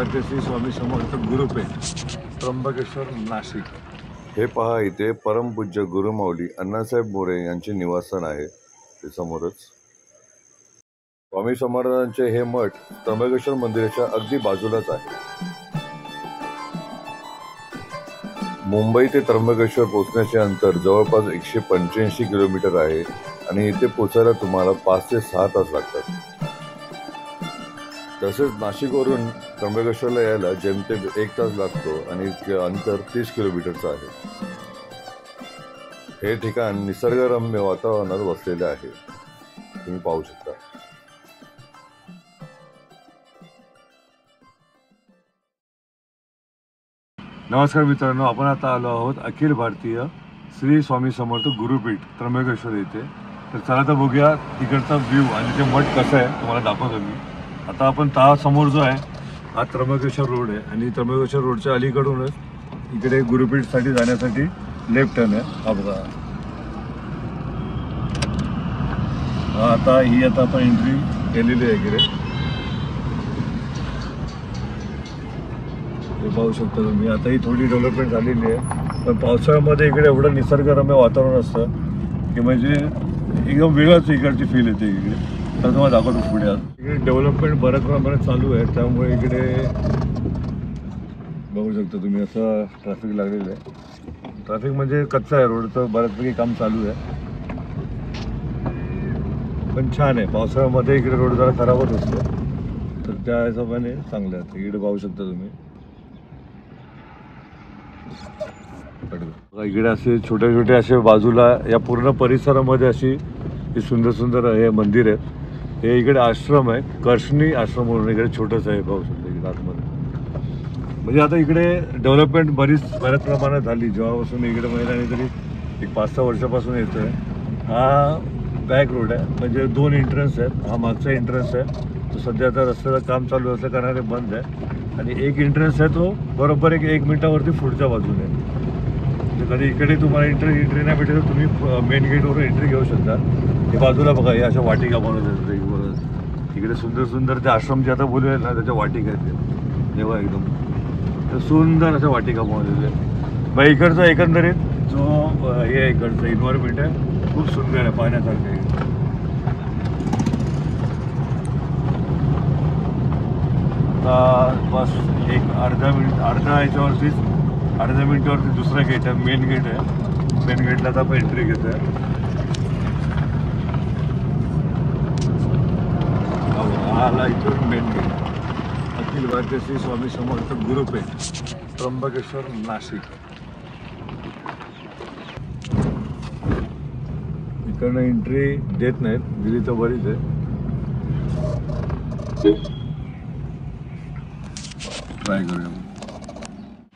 भारतीय श्री स्वामी समर्थ गुरुपेठ, त्र्यंबकेश्वर, नाशिक। हे पहा, इथे परमपूज्य गुरुमाऊली अण्णासाहेब मोरे यांचे निवासस्थान आहे। ते समोरच स्वामी समर्थांचे हे मठ त्र्यंबकेश्वर मंदिराच्या अगदी बाजूलाच आहे। मुंबई ते त्र्यंबकेश्वर पोहोचण्याचे अंतर जवळपास 185 किलोमीटर आहे आणि इथे पोहोचायला तुम्हाला 5 ते 6 तास लागतात। तसेच नाशिकवरून त्र्यंबकेश्वरला यायला जेमतेम 1 तास लागतो आणि अंतर 30 किलोमीटरचं आहे। हे ठिकाण निसर्गरम्य वातावरणात वसलेले आहे, तुम्ही पाहू शकता। नमस्कार मित्रांनो, आपण आता आलो आहोत अखिल भारतीय श्री स्वामी समर्थ गुरुपीठ त्र्यंबकेश्वर येथे। तर चला तर बघूया तिकडचा व्ह्यू आणि ते मठ कसं आहे तुम्हाला दाखवतो मी। आता आपण समोर जो आहे हा त्र्यंबकेश्वर रोड आहे आणि त्र्यंबकेश्वर रोडच्या अलीकडूनच इकडे गुरुपीठसाठी जाण्यासाठी लेफ्ट टर्न आहे। हा बघा, आता आपण एंट्री केलेली आहे इकडे, हे पाहू शकता तुम्ही। आता ही थोडी डेव्हलपमेंट झालेली आहे, पण पावसाळ्यामध्ये इकडे एवढं निसर्गरम्य वातावरण असतं की म्हणजे एकदम वेगळंच इकडची फील येते इकडे। तर तुम्हाला दाखवतो पुढे। इकडे डेव्हलपमेंट बऱ्याच प्रमाणात चालू आहे, त्यामुळे इकडे बघू शकता तुम्ही असं ट्रॅफिक लागलेलं आहे। ट्रॅफिक म्हणजे कच्चा आहे रोड, तर बऱ्याचपैकी काम चालू आहे, पण छान आहे। पावसाळ्यामध्ये इकडे रोड जरा खराबच असतो, तर त्या हिशोबाने चांगलं आहे। इकडे पाहू शकता तुम्ही, इकडे असे छोटे छोटे असे बाजूला या पूर्ण परिसरामध्ये अशी सुंदर सुंदर हे मंदिर आहेत। हे इकडे आश्रम आहे, कर्षणी आश्रम म्हणून इकडे छोटंच आहे, पाहू शकता इकडे आतमध्ये। म्हणजे आता इकडे डेव्हलपमेंट बऱ्याच प्रमाणात झाली जेव्हापासून इकडे महिलांनी तरी एक 5-6 वर्षापासून येतोय। हा बॅक रोड आहे, म्हणजे 2 एंट्रन्स आहेत। हा मागचा एंट्रन्स आहे, तो सध्या आता रस्त्याचं काम चालू असल्या कारणाने बंद आहे, आणि एक एंट्रन्स आहे तो बरोबर 1 मिनिटावरती पुढच्या बाजूने आहे। कधी इकडे तुम्हाला एंट्री नाही भेटेल तर तुम्ही मेन गेटवरून एंट्री घेऊ शकता। हे बाजूला बघा, हे अशा वाटिका बनवतात इकडे सुंदर सुंदर, त्या आश्रम जे आता बोलूया ना त्याच्या वाटिका आहेत तेव्हा एकदम तर सुंदर अशा वाटिका बनवलेल्या आहेत। मग इकडचा एकंदरीत जो हे इकडचं एन्व्हायरमेंट आहे खूप सुंदर आहे, पाहण्यासारखं आहे। आता बस एक अर्धा मिनिटावरती दुसरा गेट आहे, मेन गेट आहे। मेन गेटला आता आपण एंट्री घेतो आहे। आला इथून मेन गेट, अखिल भारतीय श्री स्वामी समर्थ गुरुपेठ, त्र्यंबकेश्वर, नाशिक। इकडनं एंट्री देत नाहीत, दिली तर बरीच आहे। ट्राय करूया।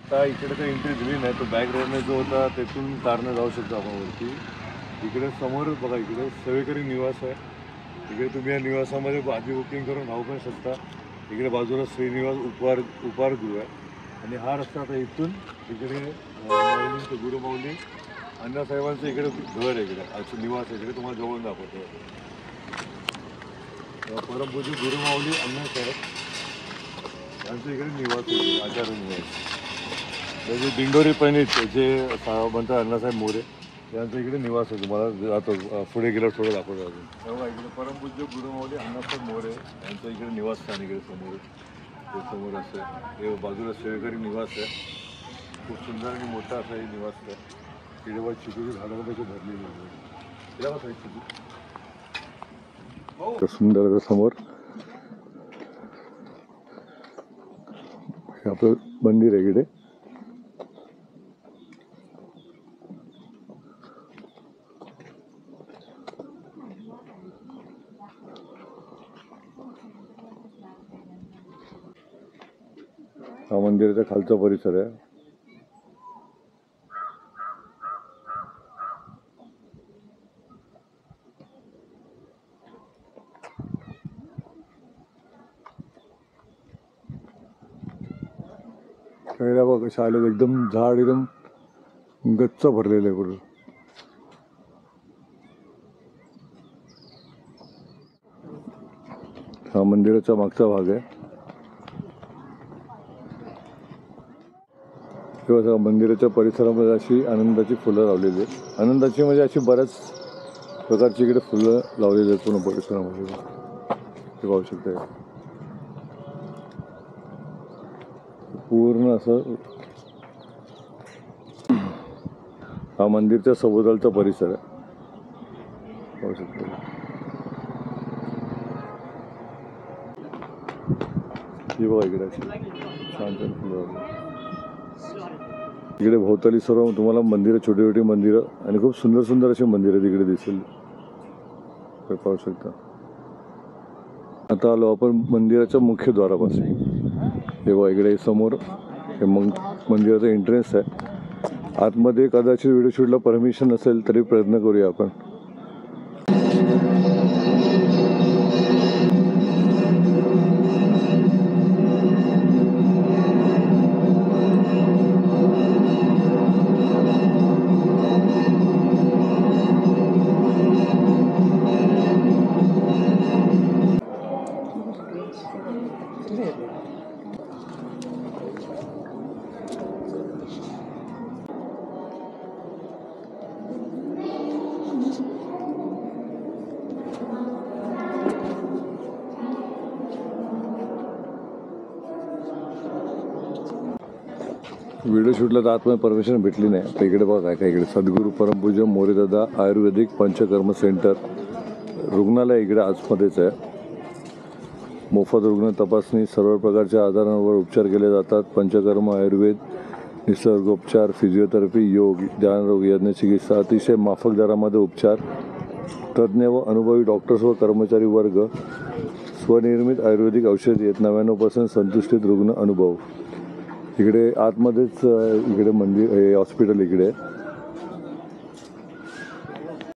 आता इकडे तर एंट्री दिली नाही, तो बॅक रोडने जो होता तिथून कारने जाऊ शकतो आपण वरती। इकडे समोर बघा, इकडे सेवेकरी निवास आहे। इकडे तुम्ही या निवासामध्ये आधी बुकिंग करून राहू पण शकता। इकडे बाजूला श्रीनिवास उपाहारगृह आहे, आणि हा रस्ता आता इथून इकडे माऊलींचं, गुरुमाऊली अण्णासाहेबांचं इकडे घर आहे, इकडे असं निवास आहे। इकडे तुम्हाला जवळ दाखवतो, परमपूज्य गुरुमाऊली अण्णासाहेब यांचं इकडे निवास आहे, आचार्य निवास। म्हणजे दिंडोरी पैनीत जे म्हणतात अण्णासाहेब मोरे यांचं इकडे निवास आहे। तुम्हाला आता पुढे गेल्यावर थोडं दाखवतो अजून। तेव्हा इकडे परमपूज्य गुरुमाऊली अण्णासाहेब मोरे यांचं इकडे निवासस्थान इकडे समोर असं हे बाजूला सेवेकरी निवास आहे। खूप सुंदर आणि मोठा असा हे निवास आहे। तिकडे वर चिकूची झाडं कशी भरलेली आहे, सुंदर समोर आपलं मंदिर आहे इकडे। हा मंदिराचा खालचा परिसर आहे। खेळला बघा, कशा आले एकदम झाड एकदम गच्च भरलेलं आहे पूर्ण। हा मंदिराचा मागचा भाग आहे। किंवा सगळ्या मंदिराच्या परिसरामध्ये अशी आनंदाची फुलं लावलेली आहेत. आनंदाची म्हणजे अशी बऱ्याच प्रकारची इकडे फुलं लावलेली आहेत पूर्ण परिसरामध्ये. हे पाहू शकता. पूर्ण असं हा मंदिरच्या सभोवतालचा परिसर आहे. पाहू शकता. ही बघा इकडे अशी छान छान फुलं लावली. इकडे भोवताली सर्व तुम्हाला मंदिरं, छोटी छोटी मंदिरं आणि खूप सुंदर सुंदर अशी मंदिरं तिकडे दिसेल. तर पाहू शकता. आता आलो आपण मंदिराच्या मुख्य द्वारापासून. हे बघा इकडे समोर हे मंदिराचं एंट्रन्स आहे. आतमध्ये कदाचित व्हिडिओ शूटला परमिशन नसेल तरी प्रयत्न करूया आपण. व्हिडिओ शूटला तर आतमध्ये परमिशन भेटली नाही. तर इकडे बघा काय काय इकडे सद्गुरू परमपूज्य मोरेदादा आयुर्वेदिक पंचकर्म सेंटर रुग्णालय इकडे आतमध्येच आहे. मोफत रुग्ण तपासणी, सर्व प्रकारच्या आजारांवर उपचार केले जातात. पंचकर्म, आयुर्वेद, निसर्गोपचार, फिजिओथेरपी, योग, ध्यानरोग, यज्ञचिकित्सा, अतिशय माफक दरामध्ये उपचार, तज्ज्ञ व अनुभवी डॉक्टर्स व कर्मचारी वर्ग, स्वनिर्मित आयुर्वेदिक औषधी आहेत. 99% संतुष्टित रुग्ण अनुभव. इकडे आतमध्येच इकडे मंदिर हे हॉस्पिटल इकडे आहे.